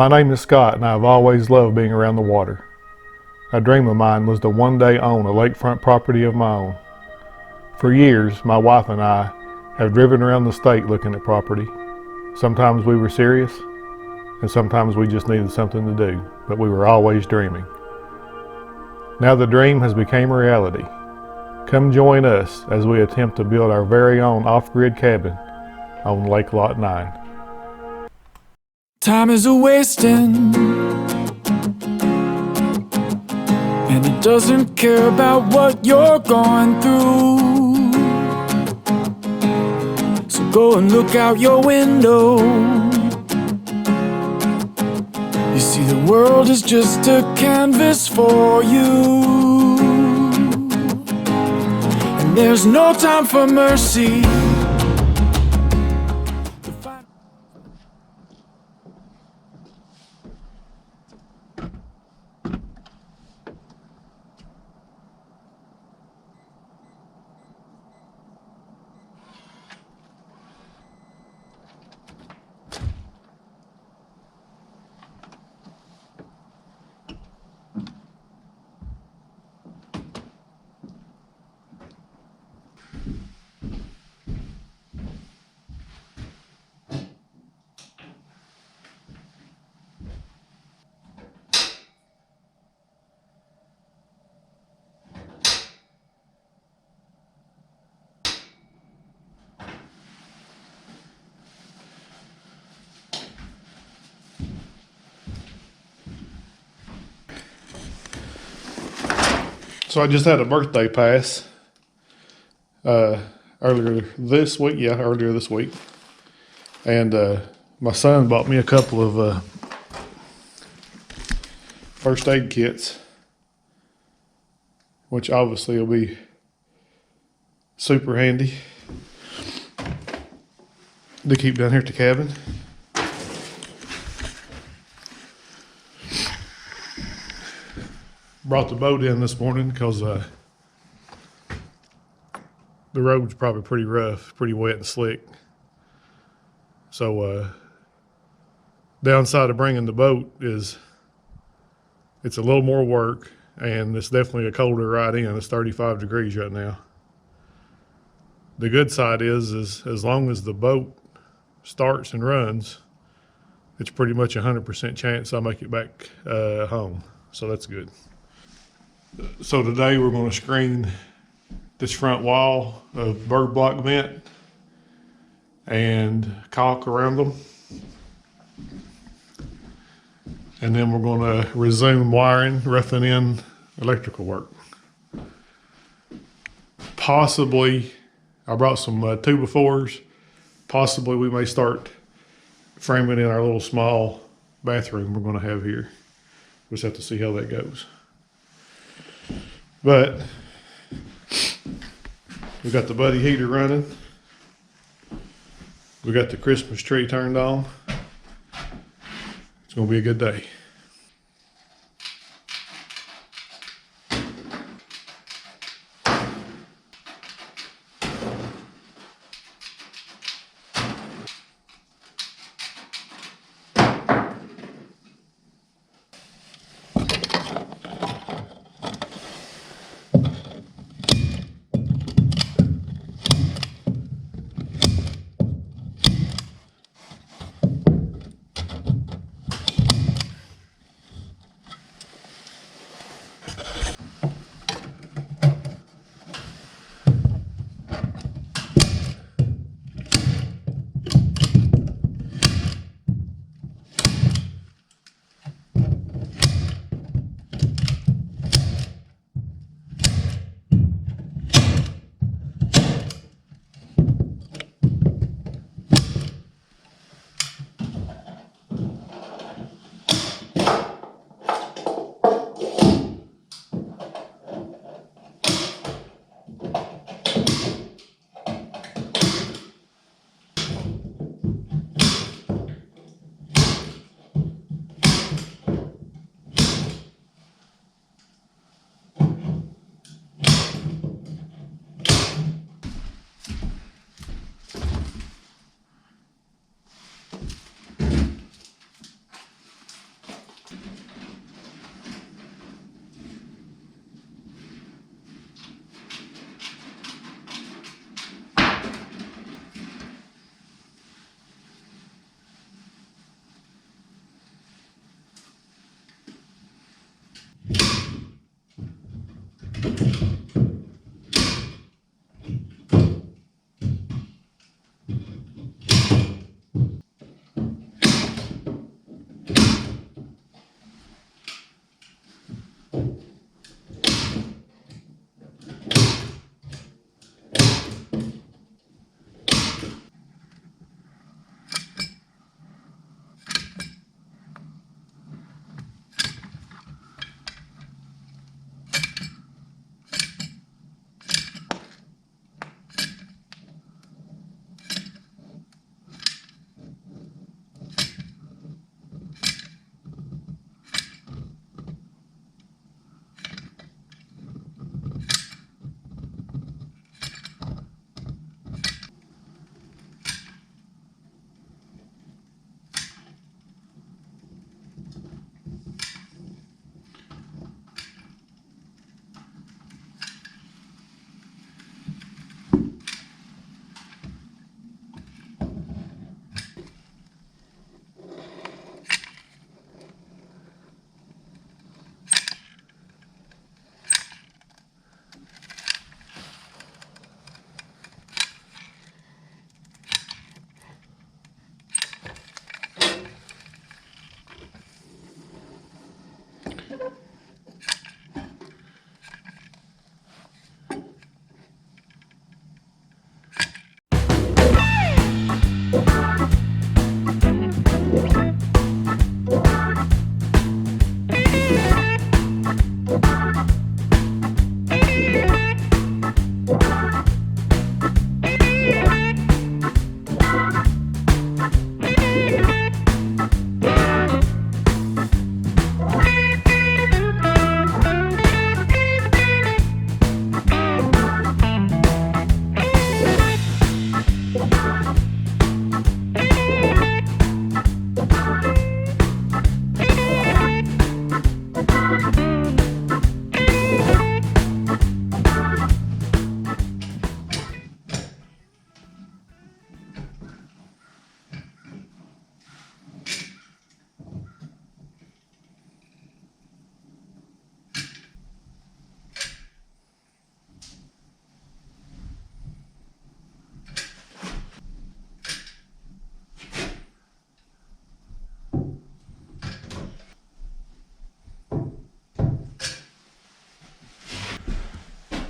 My name is Scott, and I have always loved being around the water. A dream of mine was to one day own a lakefront property of my own. For years, my wife and I have driven around the state looking at property. Sometimes we were serious, and sometimes we just needed something to do, but we were always dreaming. Now the dream has become a reality. Come join us as we attempt to build our very own off-grid cabin on Lake Lot 9. Time is a-wasting, and it doesn't care about what you're going through. So go and look out your window. You see, the world is just a canvas for you, and there's no time for mercy. So I just had a birthday pass earlier this week. And my son bought me a couple of first aid kits, which obviously will be super handy to keep down here at the cabin. Brought the boat in this morning because the road's probably pretty rough, pretty wet and slick. So downside of bringing the boat is it's a little more work, and it's definitely a colder ride in. It's 35 degrees right now. The good side is as long as the boat starts and runs, it's pretty much 100% chance I'll make it back home. So that's good. So today we're going to screen this front wall of bird block vent and caulk around them. And then we're going to resume wiring, roughing in electrical work. Possibly, I brought some 2x4s. Possibly we may start framing in our little small bathroom we're going to have here. We'll just have to see how that goes. But we got the buddy heater running. We got the Christmas tree turned on. It's gonna be a good day.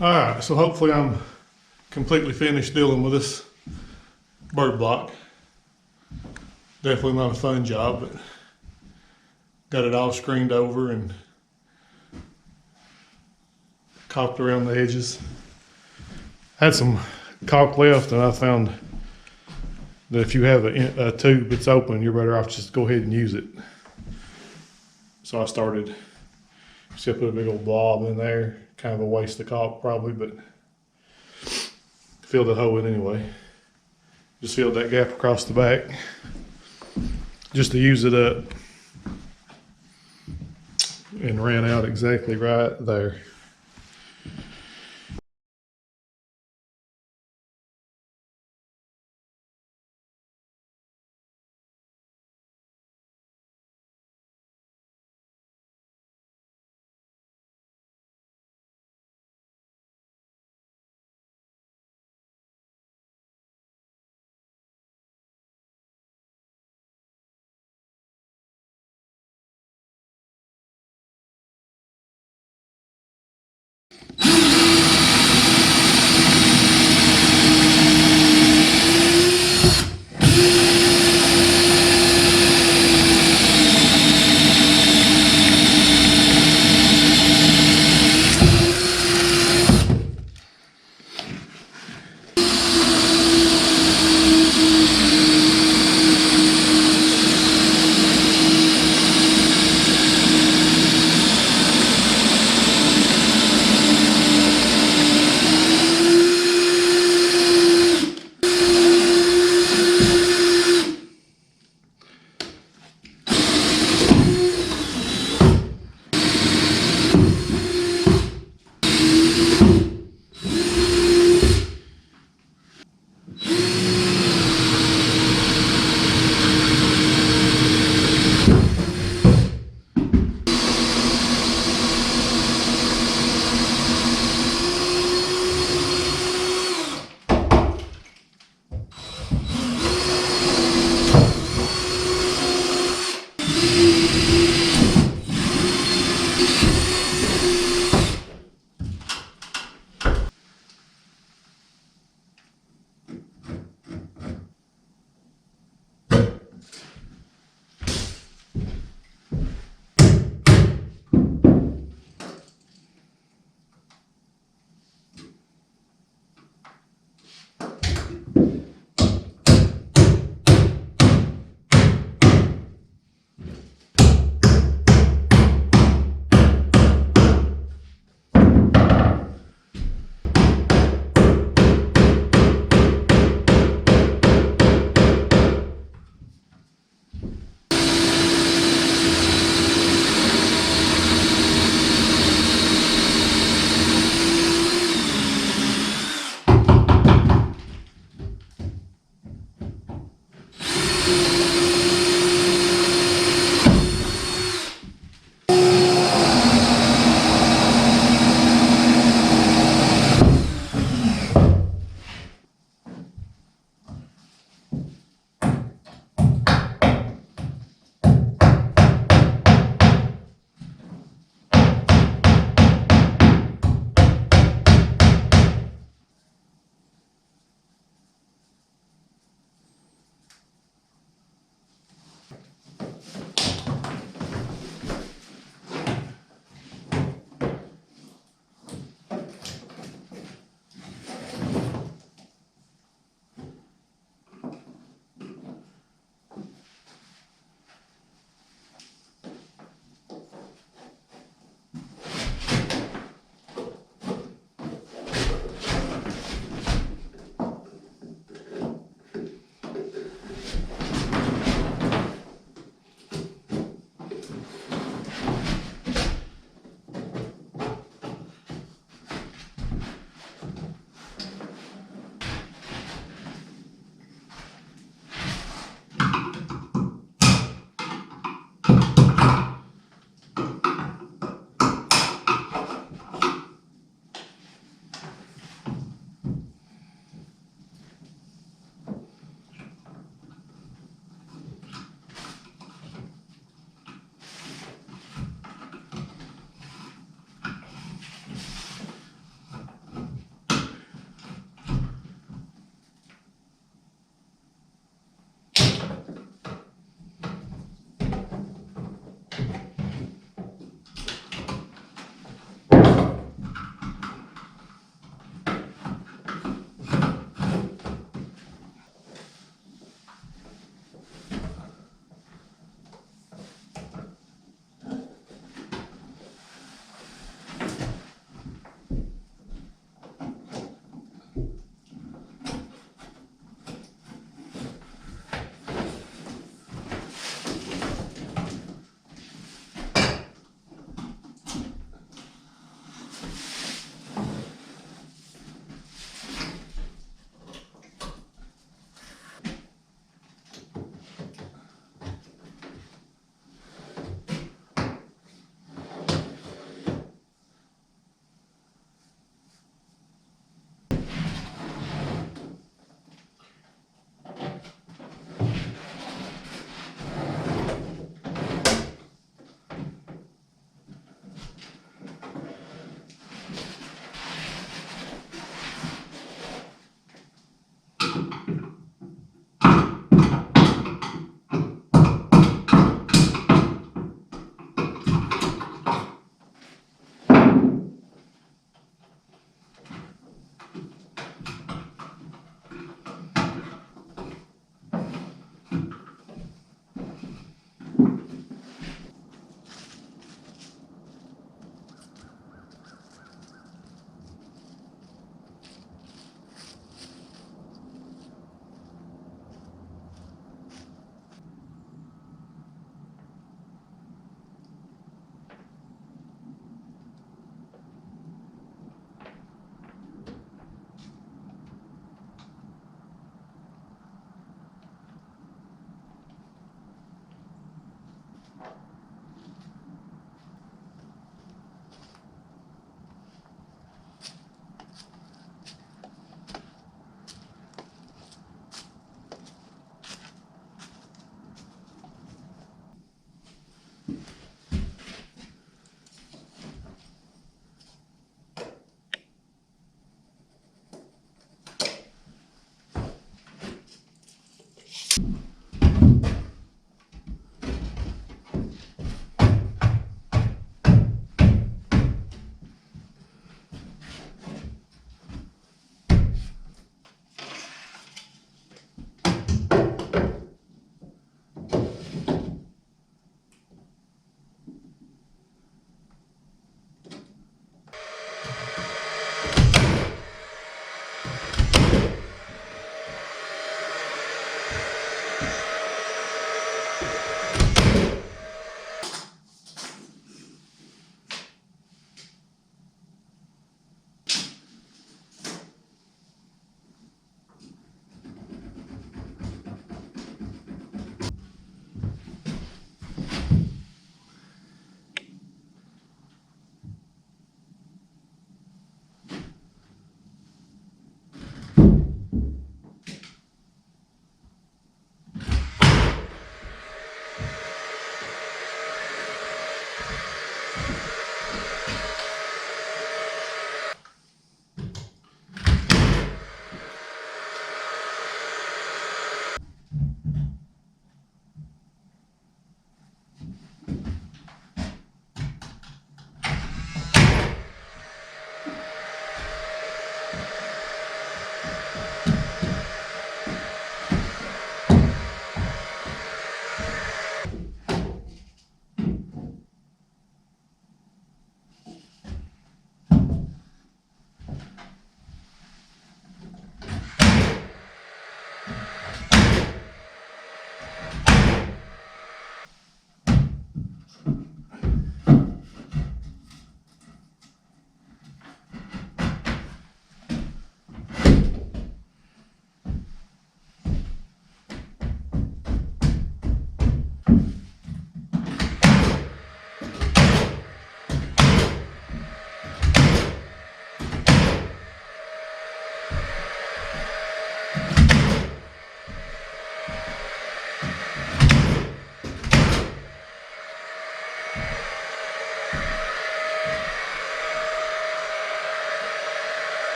All right, so hopefully I'm completely finished dealing with this bird block. Definitely not a fun job, but got it all screened over and caulked around the edges. Had some caulk left, and I found that if you have a tube that's open, you're better off just go ahead and use it. So I started, see I put a big old blob in there, kind of a waste of caulk probably, but filled the hole in anyway. Just filled that gap across the back just to use it up, and ran out exactly right there.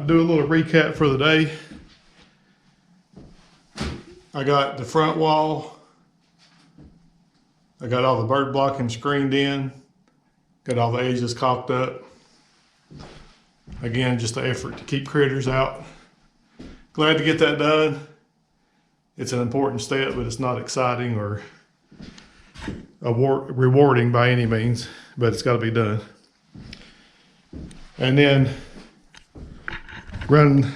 do a little recap for the day. I got the front wall. I got all the bird blocking screened in. Got all the edges caulked up. Again, just an effort to keep critters out. Glad to get that done. It's an important step, but it's not exciting or rewarding by any means, but it's got to be done. And then run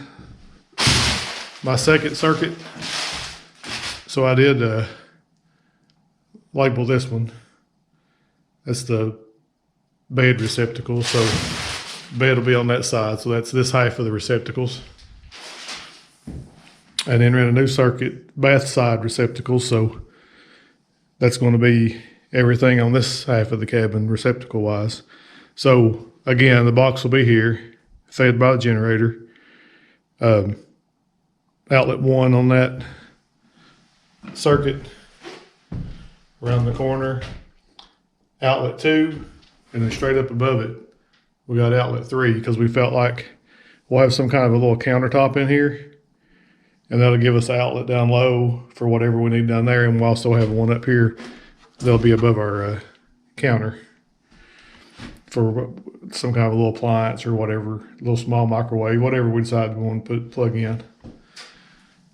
my second circuit. So I did label this one. That's the bed receptacle. So bed will be on that side. So that's this half of the receptacles. And then ran a new circuit, bath side receptacle. So that's going to be everything on this half of the cabin receptacle wise. So again, the box will be here, fed by the generator. Outlet 1 on that circuit around the corner. Outlet 2, and then straight up above it, we got outlet 3 because we felt like we'll have some kind of a little countertop in here. And that'll give us an outlet down low for whatever we need down there. And we'll also have one up here that'll be above our counter for some kind of a little appliance or whatever, a little small microwave, whatever we decide we want to plug in.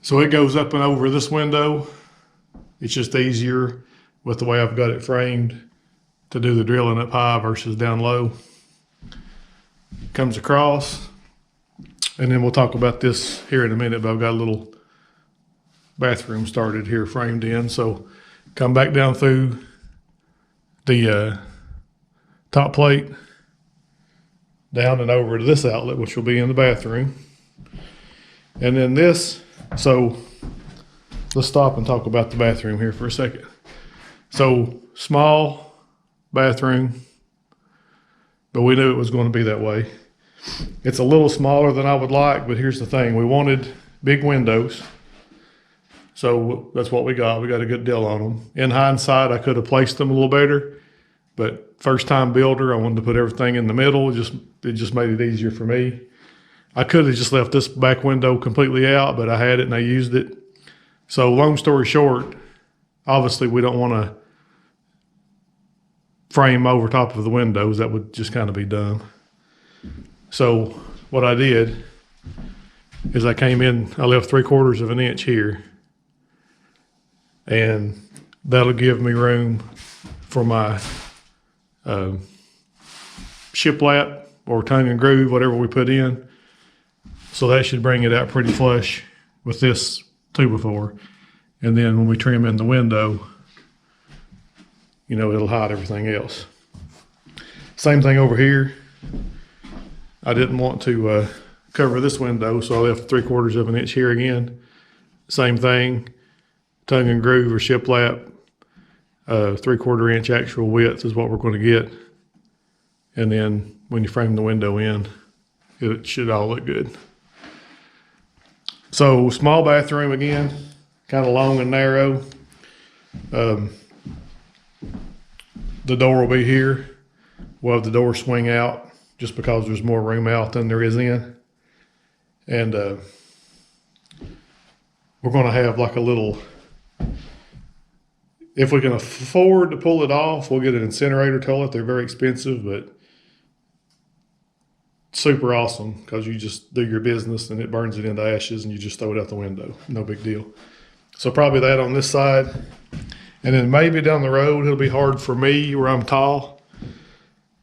So it goes up and over this window. It's just easier with the way I've got it framed to do the drilling up high versus down low. Comes across. And then we'll talk about this here in a minute, but I've got a little bathroom started here framed in. So come back down through the top plate, down and over to this outlet, which will be in the bathroom. And then this, so let's stop and talk about the bathroom here for a second. So small bathroom, but we knew it was going to be that way. It's a little smaller than I would like, but here's the thing. We wanted big windows. So that's what we got. We got a good deal on them. In hindsight, I could have placed them a little better, but first time builder, I wanted to put everything in the middle. It just made it easier for me. I could have just left this back window completely out, but I had it and I used it. So long story short, obviously we don't want to frame over top of the windows. That would just kind of be dumb. So what I did is I came in, I left 3/4 of an inch here, and that'll give me room for my shiplap or tongue and groove, whatever we put in. So that should bring it out pretty flush with this 2x4. And then when we trim in the window, you know, it'll hide everything else. Same thing over here. I didn't want to cover this window, so I left 3/4 of an inch here again. Same thing, tongue and groove or shiplap, 3/4 inch actual width is what we're going to get. And then when you frame the window in, it should all look good. So small bathroom again, kind of long and narrow. The door will be here. We'll have the door swing out just because there's more room out than there is in. And we're going to have like a little, if we can afford to pull it off, we'll get an incinerator toilet. They're very expensive, but super awesome because you just do your business and it burns it into ashes and you just throw it out the window. No big deal. So probably that on this side. And then maybe down the road, it'll be hard for me where I'm tall.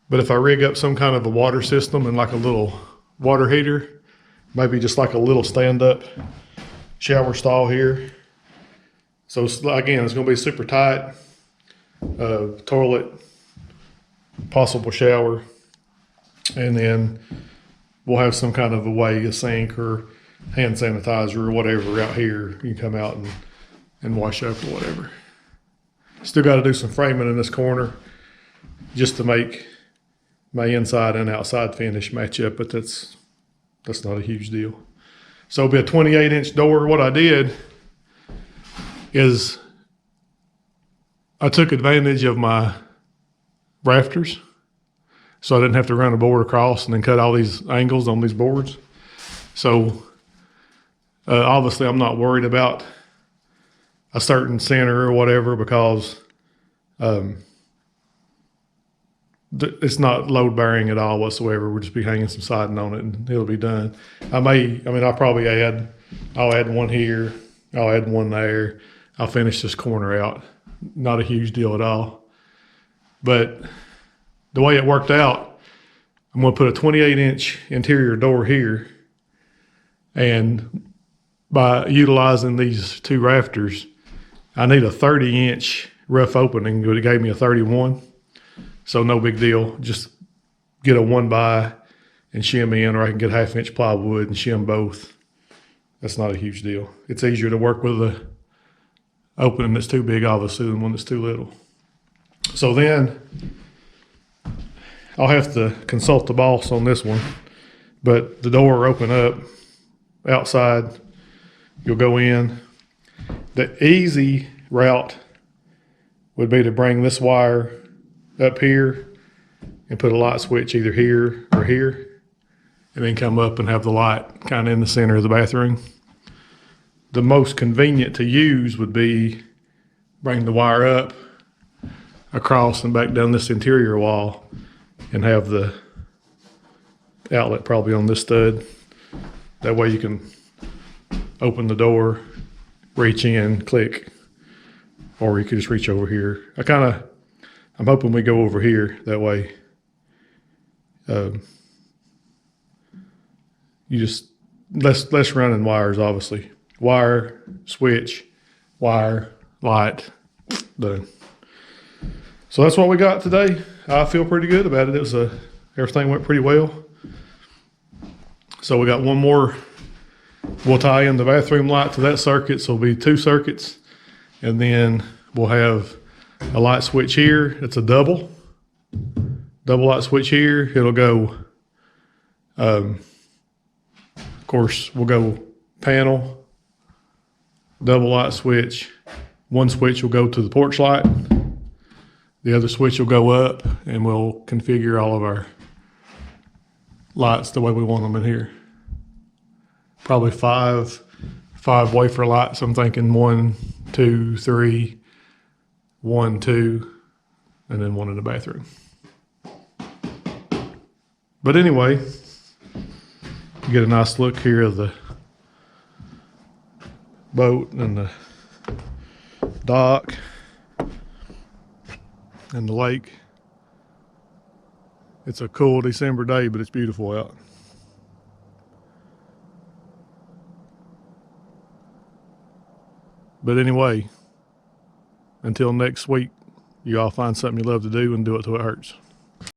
But if I rig up some kind of a water system and like a little water heater, maybe just like a little stand-up shower stall here. So again, it's going to be super tight. Toilet, possible shower, and then we'll have some kind of a sink or hand sanitizer or whatever out here. You can come out and wash up or whatever. Still got to do some framing in this corner just to make my inside and outside finish match up, but that's not a huge deal. So it'll be a 28-inch door. What I did is I took advantage of my rafters, so I didn't have to run a board across and then cut all these angles on these boards. So obviously I'm not worried about a certain center or whatever because it's not load bearing at all whatsoever. We'll just be hanging some siding on it and it'll be done. I'll probably I'll add one here. I'll add one there. I'll finish this corner out. Not a huge deal at all. But the way it worked out, I'm going to put a 28-inch interior door here. And by utilizing these two rafters, I need a 30-inch rough opening, but it gave me a 31. So no big deal. Just get a 1x and shim in, or I can get 1/2-inch plywood and shim both. That's not a huge deal. It's easier to work with the opening that's too big, obviously, than one that's too little. So then I'll have to consult the boss on this one, but the door will open up outside. You'll go in. The easy route would be to bring this wire up here and put a light switch either here or here, and then come up and have the light kind of in the center of the bathroom. The most convenient to use would be bring the wire up across and back down this interior wall and have the outlet probably on this stud. That way you can open the door, reach in, click, or you could just reach over here. I'm hoping we go over here that way. You just less running wires, obviously. Wire, switch, wire, light, done. So that's what we got today. I feel pretty good about it. Everything went pretty well. So we got one more. We'll tie in the bathroom light to that circuit, so it'll be 2 circuits, and then we'll have a light switch here. It's a double light switch here. It'll go, of course, we'll go panel, double light switch. One switch will go to the porch light. The other switch will go up, and we'll configure all of our lights the way we want them in here. Probably five wafer lights. I'm thinking 1, 2, 3, 1, 2, and then one in the bathroom. But anyway, you get a nice look here of the boat and the dock and the lake. It's a cool December day, but it's beautiful out. But anyway, until next week, you all find something you love to do and do it till it hurts.